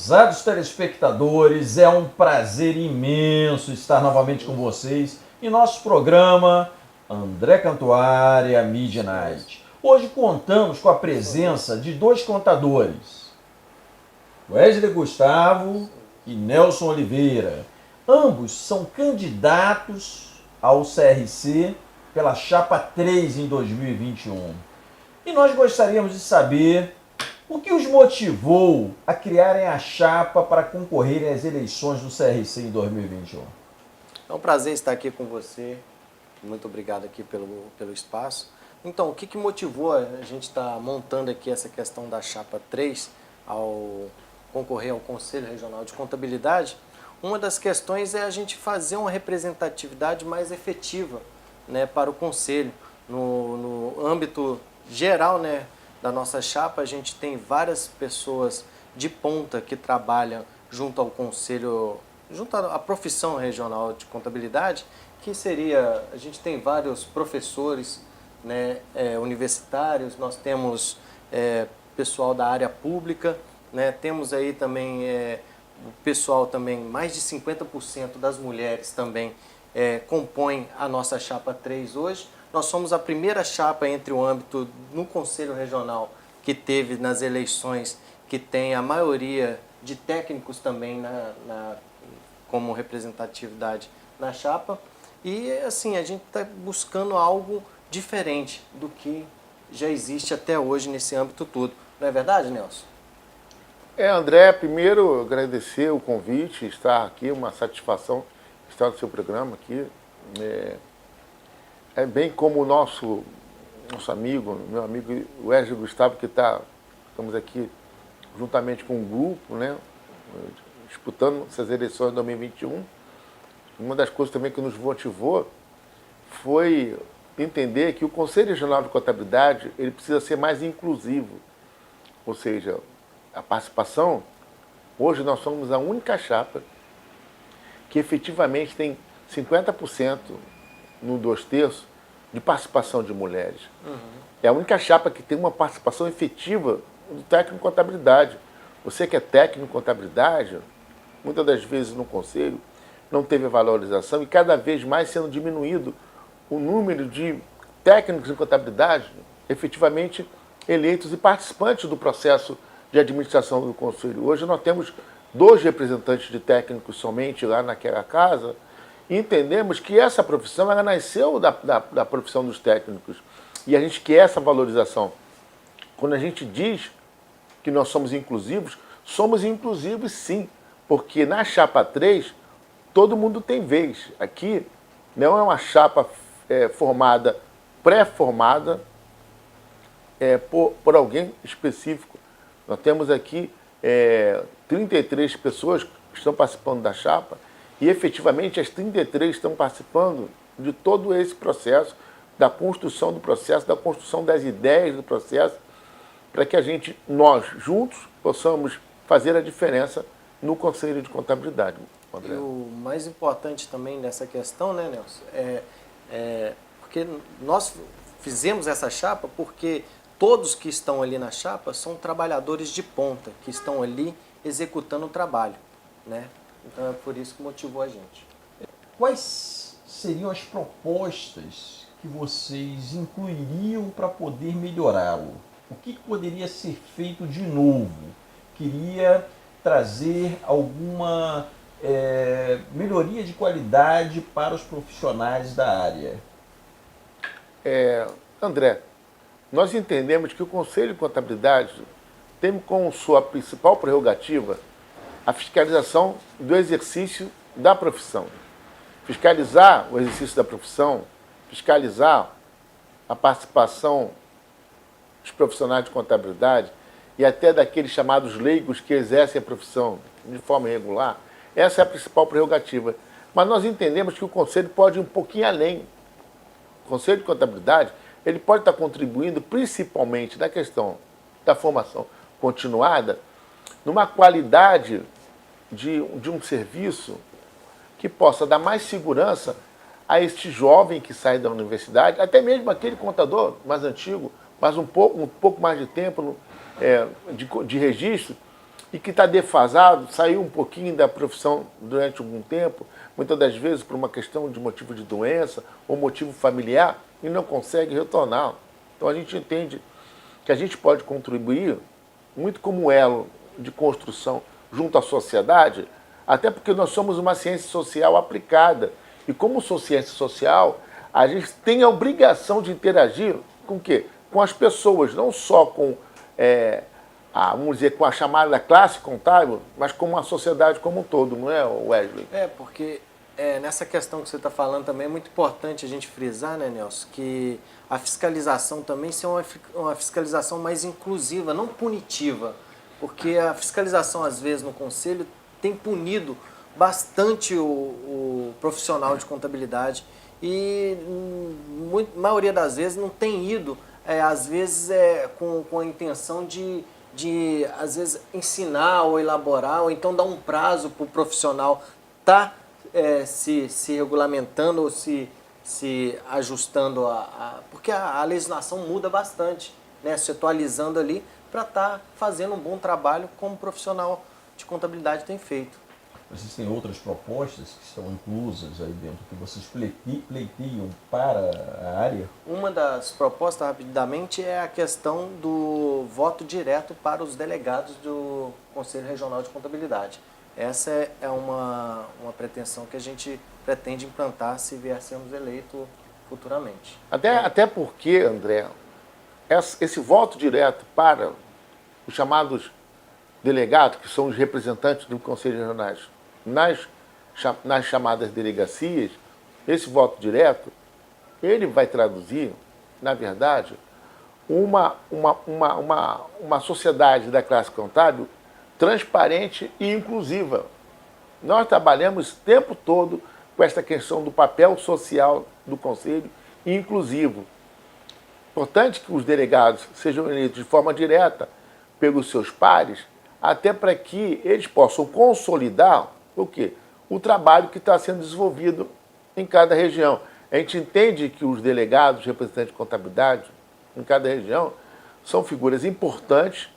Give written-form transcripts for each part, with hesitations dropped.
Prezados telespectadores, é um prazer imenso estar novamente com vocês em nosso programa André Cantuária Media Night. Hoje contamos com a presença de dois contadores, Wesley Gustavo e Nelson Oliveira. Ambos são candidatos ao CRC pela Chapa 3 em 2021. E nós gostaríamos de saber o que os motivou a criarem a chapa para concorrerem às eleições do CRC em 2021. É um prazer estar aqui com você. Muito obrigado aqui pelo espaço. Então, o que motivou a gente estar montando aqui essa questão da Chapa 3 ao concorrer ao Conselho Regional de Contabilidade? Uma das questões é a gente fazer uma representatividade mais efetiva, né, para o Conselho. No âmbito geral, né, da nossa chapa, a gente tem várias pessoas de ponta que trabalham junto ao Conselho, junto à profissão regional de contabilidade, que seria, a gente tem vários professores, né, universitários, nós temos pessoal da área pública, né, temos aí também o pessoal também, mais de 50% das mulheres também compõem a nossa Chapa 3 hoje. Nós somos a primeira chapa entre o âmbito no Conselho Regional que teve nas eleições, que tem a maioria de técnicos também como representatividade na chapa. E assim, a gente está buscando algo diferente do que já existe até hoje nesse âmbito todo. Não é verdade, Nelson? André, primeiro agradecer o convite, estar aqui, uma satisfação estar no seu programa aqui. É bem como o nosso amigo, meu amigo Wesley Gustavo, que estamos aqui juntamente com um grupo, né, disputando essas eleições de 2021. Uma das coisas também que nos motivou foi entender que o Conselho Regional de Contabilidade ele precisa ser mais inclusivo. Ou seja, a participação, hoje nós somos a única chapa que efetivamente tem 50% no 2/3 de participação de mulheres. Uhum. É a única chapa que tem uma participação efetiva do técnico em contabilidade. Você que é técnico em contabilidade, muitas das vezes no conselho, não teve valorização e cada vez mais sendo diminuído o número de técnicos em contabilidade efetivamente eleitos e participantes do processo de administração do conselho. Hoje nós temos 2 representantes de técnicos somente lá naquela casa. E entendemos que essa profissão ela nasceu da profissão dos técnicos. E a gente quer essa valorização. Quando a gente diz que nós somos inclusivos sim. Porque na Chapa 3, todo mundo tem vez. Aqui não é uma chapa formada, pré-formada por alguém específico. Nós temos aqui 33 pessoas que estão participando da chapa. E, efetivamente, as 33 estão participando de todo esse processo, da construção do processo, da construção das ideias do processo, para que nós, juntos, possamos fazer a diferença no Conselho de Contabilidade. André. E o mais importante também nessa questão, né, Nelson, porque nós fizemos essa chapa porque todos que estão ali na chapa são trabalhadores de ponta, que estão ali executando o trabalho, né? Então é por isso que motivou a gente. Quais seriam as propostas que vocês incluiriam para poder melhorá-lo? O que poderia ser feito de novo? Queria trazer alguma melhoria de qualidade para os profissionais da área. André, nós entendemos que o Conselho de Contabilidade tem como sua principal prerrogativa a fiscalização do exercício da profissão. Fiscalizar o exercício da profissão, fiscalizar a participação dos profissionais de contabilidade e até daqueles chamados leigos que exercem a profissão de forma irregular, essa é a principal prerrogativa. Mas nós entendemos que o Conselho pode ir um pouquinho além. O Conselho de Contabilidade ele pode estar contribuindo principalmente na questão da formação continuada, numa qualidade de um serviço que possa dar mais segurança a este jovem que sai da universidade, até mesmo aquele contador mais antigo, mas um pouco mais de tempo de registro, e que está defasado, saiu um pouquinho da profissão durante algum tempo, muitas das vezes por uma questão de motivo de doença ou motivo familiar, e não consegue retornar. Então a gente entende que a gente pode contribuir muito como elo de construção junto à sociedade, até porque nós somos uma ciência social aplicada. E como ciência social, a gente tem a obrigação de interagir com o quê? Com as pessoas, não só com, vamos dizer, com a chamada classe contábil, mas com a sociedade como um todo, não é, Wesley? Porque nessa questão que você está falando também é muito importante a gente frisar, né, Nelson, que a fiscalização também ser uma fiscalização mais inclusiva, não punitiva, porque a fiscalização, às vezes, no Conselho tem punido bastante o profissional de contabilidade e, maioria das vezes, não tem ido, às vezes, com a intenção de, às vezes, ensinar ou elaborar, ou então dar um prazo para o profissional estar se regulamentando ou se ajustando, porque a legislação muda bastante, né? Se atualizando ali para estar fazendo um bom trabalho como o profissional de contabilidade tem feito. Existem outras propostas que estão inclusas aí dentro, que vocês pleiteiam para a área? Uma das propostas, rapidamente, é a questão do voto direto para os delegados do Conselho Regional de Contabilidade. Essa é uma pretensão que a gente pretende implantar se vier a sermos eleitos futuramente. Até porque, André, esse voto direto para os chamados delegados, que são os representantes do Conselho Regionais, nas chamadas delegacias, esse voto direto, ele vai traduzir, na verdade, uma sociedade da classe contábil transparente e inclusiva. Nós trabalhamos o tempo todo com esta questão do papel social do Conselho e inclusivo. Importante que os delegados sejam eleitos de forma direta pelos seus pares, até para que eles possam consolidar o quê? O trabalho que está sendo desenvolvido em cada região. A gente entende que os delegados, representantes de contabilidade em cada região, são figuras importantes,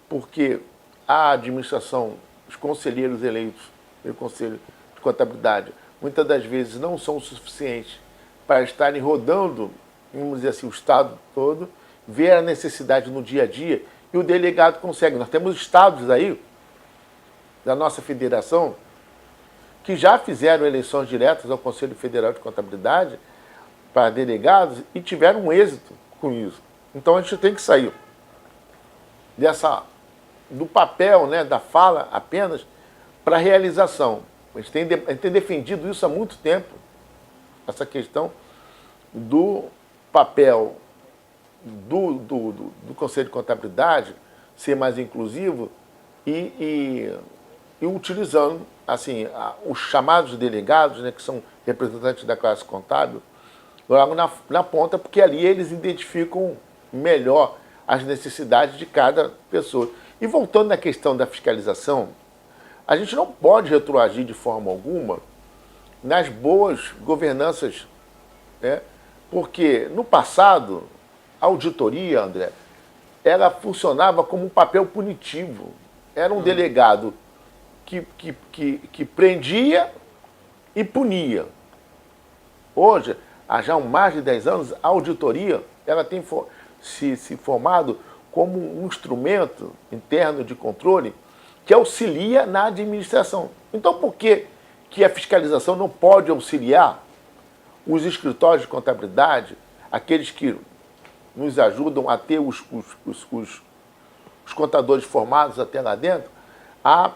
porque a administração, os conselheiros eleitos pelo Conselho de Contabilidade, muitas das vezes não são suficientes para estarem rodando, vamos dizer assim, o Estado todo, ver a necessidade no dia a dia, e o delegado consegue. Nós temos estados aí, da nossa federação, que já fizeram eleições diretas ao Conselho Federal de Contabilidade para delegados e tiveram um êxito com isso. Então a gente tem que sair do papel, né, da fala apenas, para a realização. A gente tem defendido isso há muito tempo, essa questão do papel do Conselho de Contabilidade ser mais inclusivo e utilizando assim, os chamados delegados, né, que são representantes da classe contábil, logo na ponta, porque ali eles identificam melhor as necessidades de cada pessoa. E voltando na questão da fiscalização, a gente não pode retroagir de forma alguma nas boas governanças, né? Porque no passado, a auditoria, André, ela funcionava como um papel punitivo. Era um delegado que prendia e punia. Hoje, há já mais de 10 anos, a auditoria ela tem se formado como um instrumento interno de controle que auxilia na administração. Então, por que a fiscalização não pode auxiliar os escritórios de contabilidade, aqueles que nos ajudam a ter os contadores formados até lá dentro, a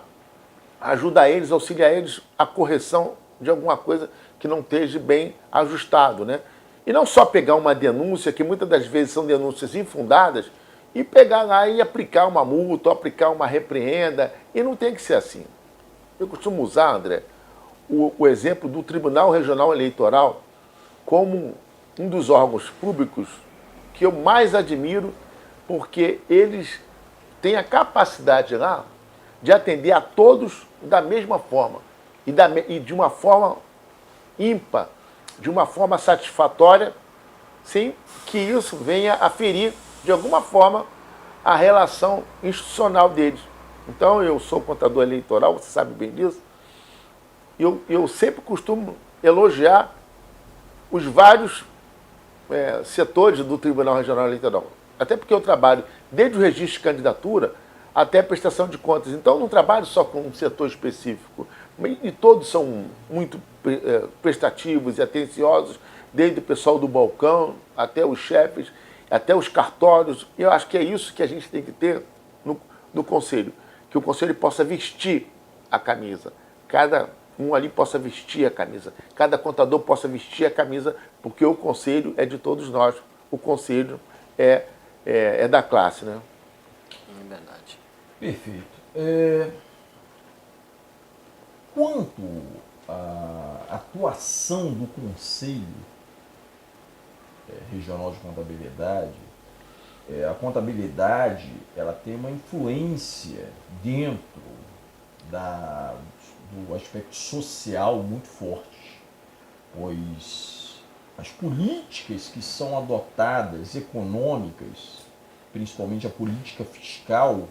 ajudar eles, auxiliar eles a correção de alguma coisa que não esteja bem ajustado, né? E não só pegar uma denúncia, que muitas das vezes são denúncias infundadas, e pegar lá e aplicar uma multa, ou aplicar uma repreenda, e não tem que ser assim. Eu costumo usar, André, o exemplo do Tribunal Regional Eleitoral como um dos órgãos públicos que eu mais admiro, porque eles têm a capacidade lá de atender a todos da mesma forma e de uma forma ímpar, de uma forma satisfatória, sem que isso venha a ferir, de alguma forma, a relação institucional deles. Então, eu sou contador eleitoral, você sabe bem disso. E eu sempre costumo elogiar os vários setores do Tribunal Regional Eleitoral. Até porque eu trabalho desde o registro de candidatura até a prestação de contas. Então, eu não trabalho só com um setor específico. E todos são muito prestativos e atenciosos, desde o pessoal do balcão até os chefes, até os cartórios. E eu acho que é isso que a gente tem que ter no Conselho. Que o Conselho possa vestir a camisa. Cada um ali possa vestir a camisa. Cada contador possa vestir a camisa, porque o Conselho é de todos nós. O Conselho é da classe, né? É verdade. Perfeito. Quanto à atuação do Conselho Regional de Contabilidade, a contabilidade ela tem uma influência dentro do aspecto social muito forte, pois as políticas que são adotadas, econômicas, principalmente a política fiscal,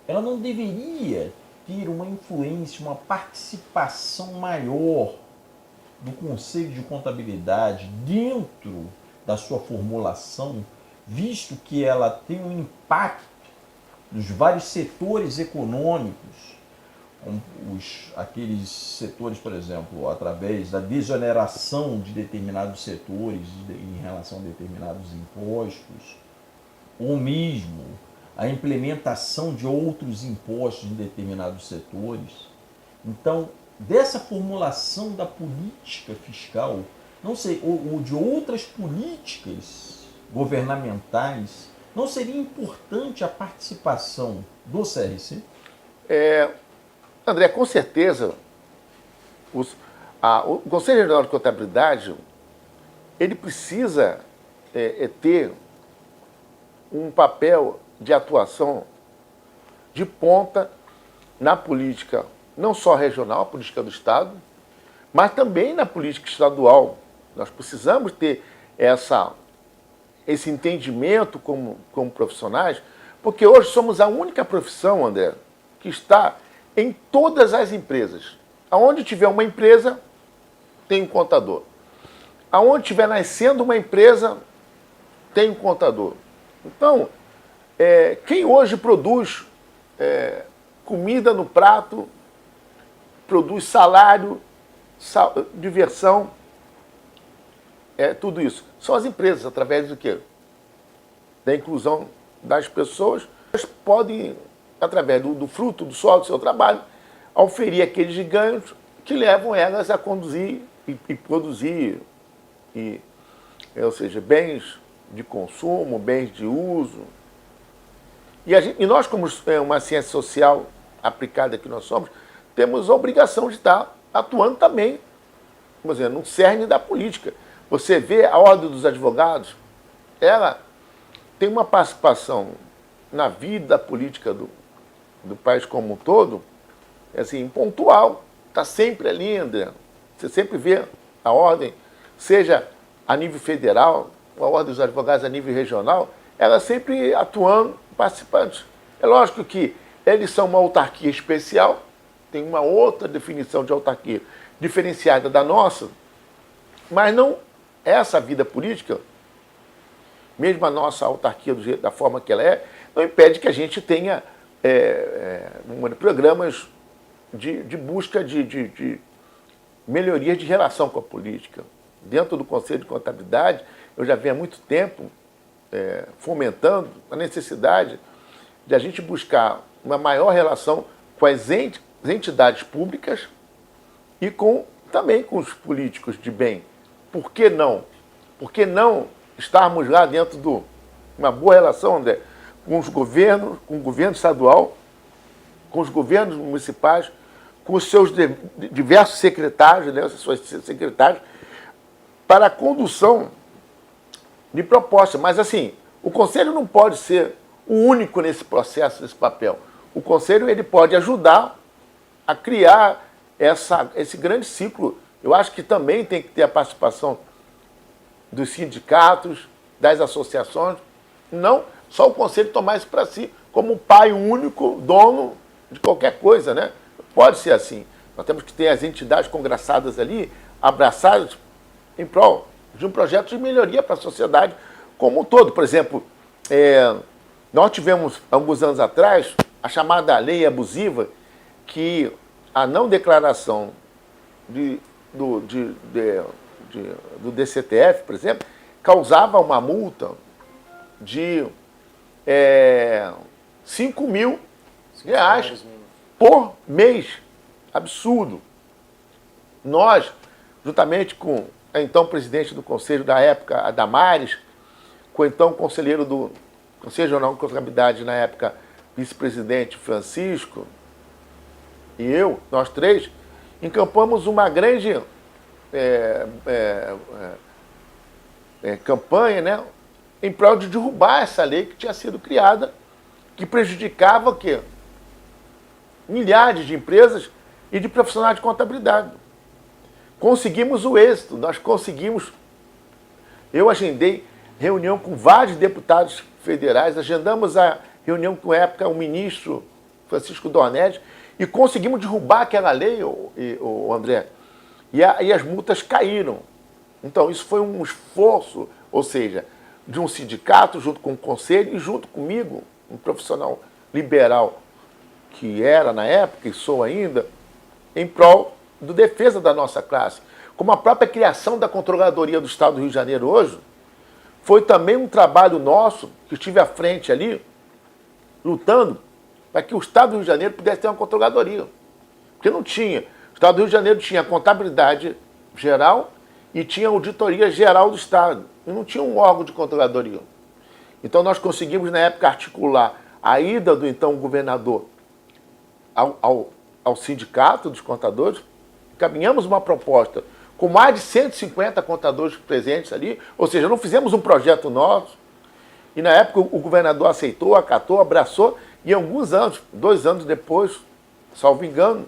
ela não deveria ter uma influência, uma participação maior do Conselho de Contabilidade dentro da sua formulação, visto que ela tem um impacto nos vários setores econômicos, aqueles setores, por exemplo, através da desoneração de determinados setores em relação a determinados impostos, ou mesmo a implementação de outros impostos em determinados setores. Então, dessa formulação da política fiscal, não sei, ou de outras políticas governamentais, não seria importante a participação do CRC? André, com certeza, o Conselho Regional de Contabilidade ele precisa ter um papel de atuação de ponta na política, não só regional, a política do Estado, mas também na política estadual. Nós precisamos ter esse entendimento como profissionais, porque hoje somos a única profissão, André, que está em todas as empresas. Aonde tiver uma empresa, tem um contador. Aonde estiver nascendo uma empresa, tem um contador. Então, quem hoje produz comida no prato, produz salário, diversão, tudo isso, são as empresas, através do quê? Da inclusão das pessoas, elas podem, através do fruto, do suor do seu trabalho, oferir aqueles ganhos que levam elas a conduzir e produzir, ou seja, bens de consumo, bens de uso. E nós, como uma ciência social aplicada que nós somos, temos a obrigação de estar atuando também, vamos dizer, no cerne da política. Você vê a Ordem dos Advogados, ela tem uma participação na vida política do país como um todo, assim, pontual, está sempre ali, André. Você sempre vê a Ordem, seja a nível federal, a Ordem dos Advogados a nível regional, ela sempre atuando, participantes. É lógico que eles são uma autarquia especial, tem uma outra definição de autarquia diferenciada da nossa, mas não essa vida política, mesmo a nossa autarquia da forma que ela não impede que a gente tenha programas de busca de melhorias de relação com a política. Dentro do Conselho de Contabilidade, eu já venho há muito tempo fomentando a necessidade de a gente buscar uma maior relação com as entidades públicas e também com os políticos de bem. Por que não? Por que não estarmos lá dentro de uma boa relação, André, com os governos, com o governo estadual, com os governos municipais, com os seus diversos secretários, né, os seus secretários, para a condução de propostas. Mas, assim, o Conselho não pode ser o único nesse processo, nesse papel. O Conselho ele pode ajudar a criar esse grande ciclo. Eu acho que também tem que ter a participação dos sindicatos, das associações, não só o Conselho tomar isso para si, como pai único, dono de qualquer coisa, né? Pode ser assim. Nós temos que ter as entidades congraçadas ali, abraçadas em prol de um projeto de melhoria para a sociedade como um todo. Por exemplo, nós tivemos, alguns anos atrás, a chamada lei abusiva, que a não declaração do DCTF, por exemplo, causava uma multa de 5 mil reais por mês. Absurdo. Nós, juntamente com a então presidente do conselho da época, a Damares, com o então conselheiro do Conselho Regional de Contabilidade na época, vice-presidente Francisco, e eu, nós três, encampamos uma grande campanha, né, em prol de derrubar essa lei que tinha sido criada, que prejudicava o quê? Milhares de empresas e de profissionais de contabilidade. Conseguimos o êxito, nós conseguimos. Eu agendei reunião com vários deputados federais, agendamos a reunião com, na época, o ministro Francisco Dornelles, e conseguimos derrubar aquela lei, o André, e as multas caíram. Então, isso foi um esforço, ou seja, de um sindicato junto com o conselho e junto comigo, um profissional liberal que era na época e sou ainda, em prol da defesa da nossa classe. Como a própria criação da Controladoria do Estado do Rio de Janeiro hoje, foi também um trabalho nosso, que estive à frente ali, lutando para que o Estado do Rio de Janeiro pudesse ter uma controladoria. Porque não tinha. O Estado do Rio de Janeiro tinha a contabilidade geral e tinha a auditoria geral do Estado. E não tinha um órgão de controladoria. Então nós conseguimos, na época, articular a ida do então governador ao sindicato dos contadores, encaminhamos uma proposta com mais de 150 contadores presentes ali, ou seja, não fizemos um projeto nosso, e na época o governador aceitou, acatou, abraçou, e alguns anos, 2 anos depois, salvo engano,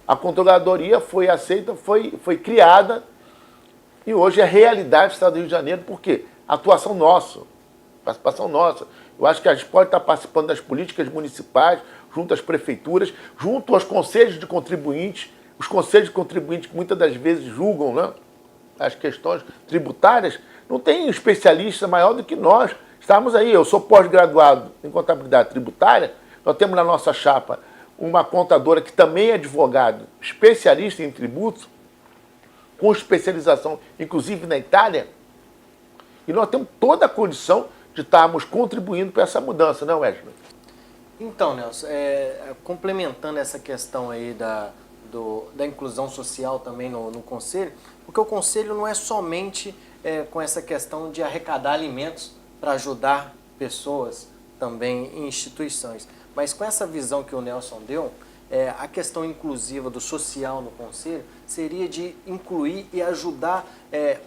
a controladoria foi aceita, foi criada, e hoje é realidade do Estado do Rio de Janeiro, por quê? Atuação nossa, participação nossa. Eu acho que a gente pode estar participando das políticas municipais, junto às prefeituras, junto aos conselhos de contribuintes, os conselhos de contribuintes que muitas das vezes julgam, né, as questões tributárias, não tem especialista maior do que nós. Estamos aí, eu sou pós-graduado em contabilidade tributária, nós temos na nossa chapa uma contadora que também é advogado, especialista em tributos, com especialização inclusive na Itália, e nós temos toda a condição de estarmos contribuindo para essa mudança, não é, Wesley? Então, Nelson, complementando essa questão aí da inclusão social também no Conselho, porque o Conselho não é somente com essa questão de arrecadar alimentos para ajudar pessoas também em instituições, mas com essa visão que o Nelson deu, a questão inclusiva do social no Conselho seria de incluir e ajudar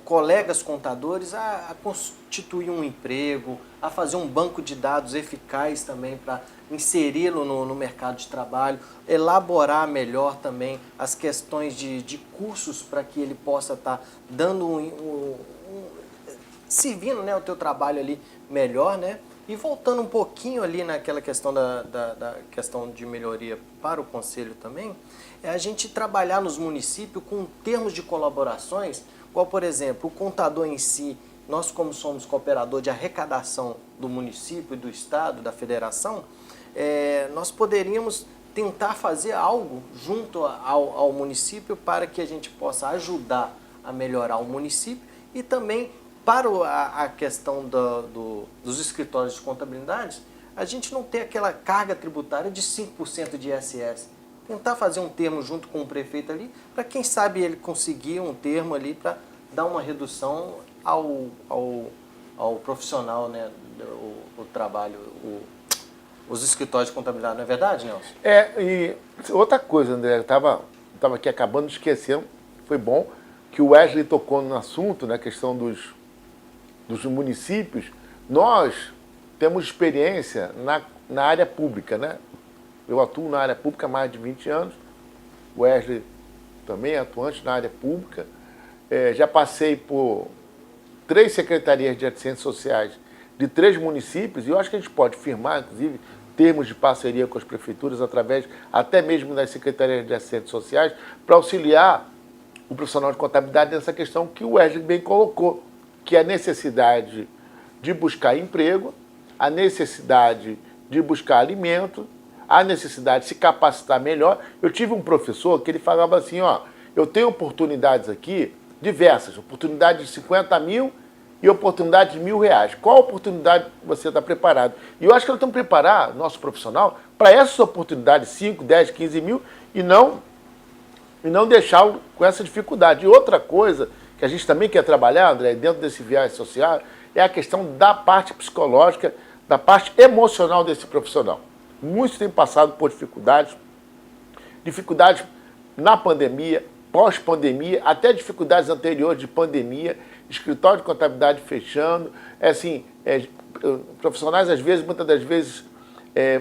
colegas contadores a constituir um emprego, a fazer um banco de dados eficaz também para inseri-lo no mercado de trabalho, elaborar melhor também as questões de cursos para que ele possa estar dando servindo, né, o teu trabalho ali melhor, né? E voltando um pouquinho ali naquela questão da questão de melhoria para o Conselho também, é a gente trabalhar nos municípios com termos de colaborações, igual, por exemplo, o contador em si, nós como somos cooperador de arrecadação do município, do estado, da federação, nós poderíamos tentar fazer algo junto ao município para que a gente possa ajudar a melhorar o município e também para a questão dos escritórios de contabilidade, a gente não ter aquela carga tributária de 5% de ISS. Tentar fazer um termo junto com o prefeito ali, para quem sabe ele conseguir um termo ali para dar uma redução ao profissional, né, o trabalho, os escritórios de contabilidade, não é verdade, Nelson? E outra coisa, André, eu estava aqui acabando de esquecer, foi bom que o Wesley tocou no assunto, na questão dos municípios. Nós temos experiência na área pública, né? Eu atuo na área pública há mais de 20 anos, o Wesley também é atuante na área pública, já passei por 3 secretarias de assistência sociais de 3 municípios, e eu acho que a gente pode firmar, inclusive, termos de parceria com as prefeituras, através até mesmo das secretarias de assistentes sociais, para auxiliar o profissional de contabilidade nessa questão que o Wesley bem colocou, que é a necessidade de buscar emprego, a necessidade de buscar alimento, a necessidade de se capacitar melhor. Eu tive um professor que ele falava assim, ó, eu tenho oportunidades aqui diversas, oportunidade de 50 mil e oportunidade de R$1.000. Qual oportunidade você está preparado? E eu acho que nós temos que preparar nosso profissional para essas oportunidades, 5, 10, 15 mil, e não deixá-lo com essa dificuldade. E outra coisa que a gente também quer trabalhar, André, dentro desse viés social, é a questão da parte psicológica, da parte emocional desse profissional. Muitos têm passado por dificuldades na pandemia, pós-pandemia, até dificuldades anteriores de pandemia, escritório de contabilidade fechando, profissionais, às vezes, muitas das vezes,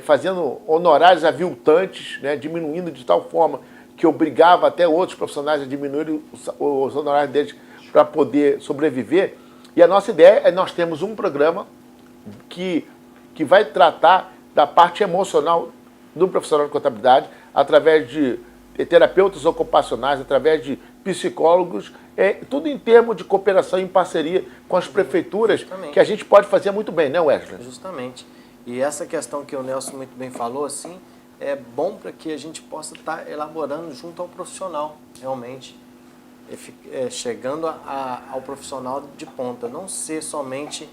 fazendo honorários aviltantes, né, diminuindo de tal forma que obrigava até outros profissionais a diminuir os honorários deles para poder sobreviver. E a nossa ideia é nós temos um programa que vai tratar da parte emocional do profissional de contabilidade através de terapeutas ocupacionais, através de psicólogos, tudo em termos de cooperação e em parceria com as prefeituras, justamente, que a gente pode fazer muito bem, né, Wesley? Justamente. E essa questão que o Nelson muito bem falou, assim, é bom para que a gente possa estar elaborando junto ao profissional, realmente, chegando ao profissional de ponta, não ser somente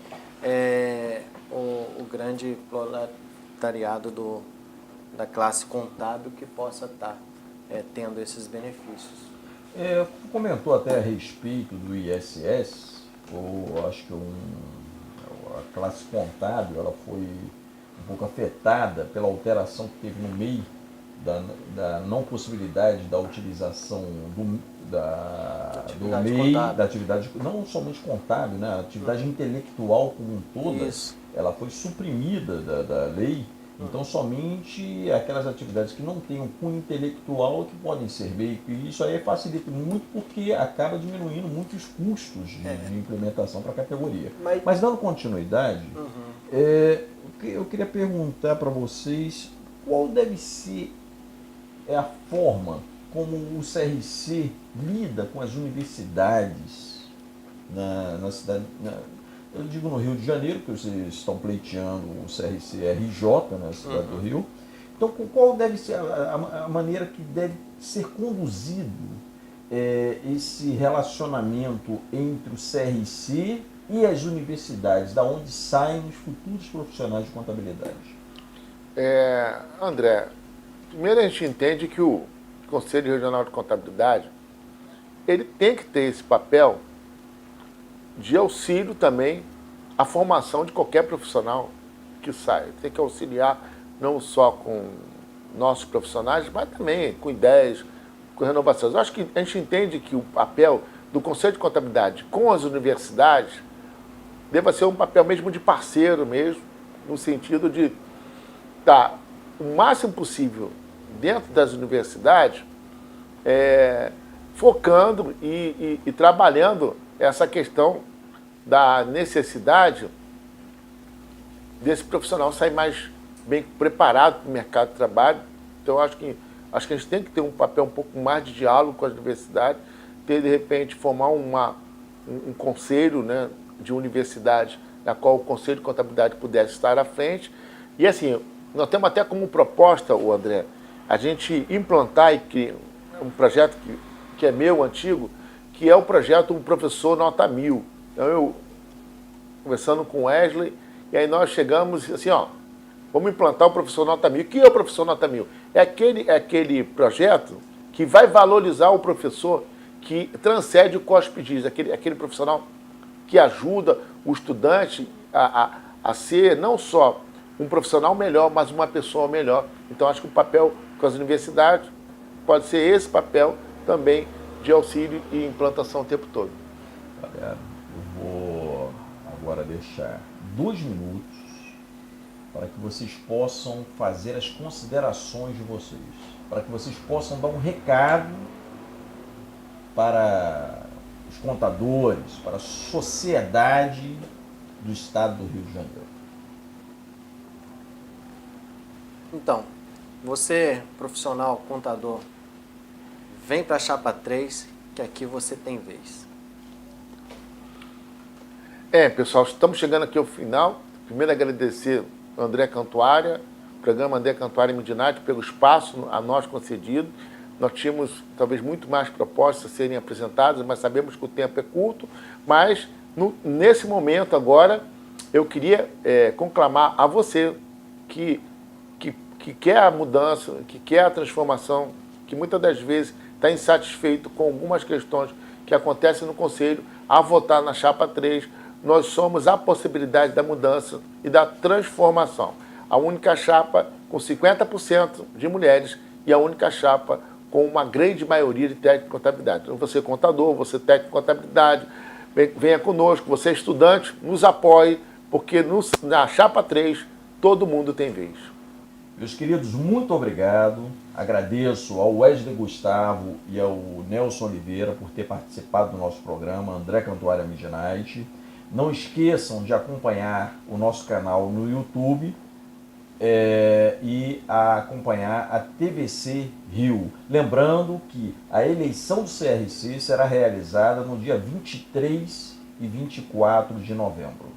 o grande proletariado da classe contábil que possa estar tendo esses benefícios. Comentou até a respeito do ISS, ou acho que a classe contábil ela foi um pouco afetada pela alteração que teve no meio da não possibilidade da utilização do MEI, da atividade, não somente contábil, né? A atividade intelectual como um todo, ela foi suprimida da lei. Então, somente aquelas atividades que não tenham cunho intelectual que podem ser MEI. E isso aí facilita muito porque acaba diminuindo muito os custos de implementação para a categoria. Mas dando continuidade, eu queria perguntar para vocês qual deve ser a forma como o CRC lida com as universidades na cidade. Eu digo no Rio de Janeiro, porque vocês estão pleiteando o CRC-RJ na cidade do Rio. Então, qual deve ser a maneira que deve ser conduzido esse relacionamento entre o CRC e as universidades, da onde saem os futuros profissionais de contabilidade? André, primeiro a gente entende que o Conselho Regional de Contabilidade ele tem que ter esse papel de auxílio também à formação de qualquer profissional que saia. Tem que auxiliar não só com nossos profissionais, mas também com ideias, com renovações. Eu acho que a gente entende que o papel do Conselho de Contabilidade com as universidades deva ser um papel mesmo de parceiro mesmo, no sentido de estar o máximo possível dentro das universidades, focando e trabalhando essa questão da necessidade desse profissional sair mais bem preparado para o mercado de trabalho. Então, acho que a gente tem que ter um papel um pouco mais de diálogo com as universidades, ter, de repente, formar um conselho, né, de universidade, na qual o Conselho de Contabilidade pudesse estar à frente. E, assim, nós temos até como proposta, o André, a gente implantar um projeto que é meu, antigo, que é o projeto Um Professor Nota 1000. Então, eu, conversando com o Wesley, e aí nós chegamos assim, vamos implantar o Professor Nota 1000. O que é o Professor Nota 1000? É aquele projeto que vai valorizar o professor que transcende o COSPDIS, aquele profissional que ajuda o estudante a ser não só um profissional melhor, mas uma pessoa melhor. Então, acho que o papel com as universidades pode ser esse papel também de auxílio e implantação o tempo todo. Galera, eu vou agora deixar 2 minutos para que vocês possam fazer as considerações de vocês, para que vocês possam dar um recado para os contadores, para a sociedade do estado do Rio de Janeiro. Então, você, profissional, contador, vem para a Chapa 3, que aqui você tem vez. Pessoal, estamos chegando aqui ao final. Primeiro agradecer ao André Cantuária, o programa André Cantuária Midnight, pelo espaço a nós concedido. Nós tínhamos talvez muito mais propostas a serem apresentadas, mas sabemos que o tempo é curto. Mas nesse momento agora, eu queria conclamar a você que quer a mudança, que quer a transformação, que muitas das vezes está insatisfeito com algumas questões que acontecem no Conselho, a votar na Chapa 3. Nós somos a possibilidade da mudança e da transformação. A única chapa com 50% de mulheres e a única chapa com uma grande maioria de técnico de contabilidade. Então, você é contador, você é técnico de contabilidade, venha conosco, você é estudante, nos apoie, porque na Chapa 3 todo mundo tem vez. Meus queridos, muito obrigado. Agradeço ao Wesley Gustavo e ao Nelson Oliveira por ter participado do nosso programa André Cantuária Midnight. Não esqueçam de acompanhar o nosso canal no YouTube e acompanhar a TVC Rio. Lembrando que a eleição do CRC será realizada no dia 23 e 24 de novembro.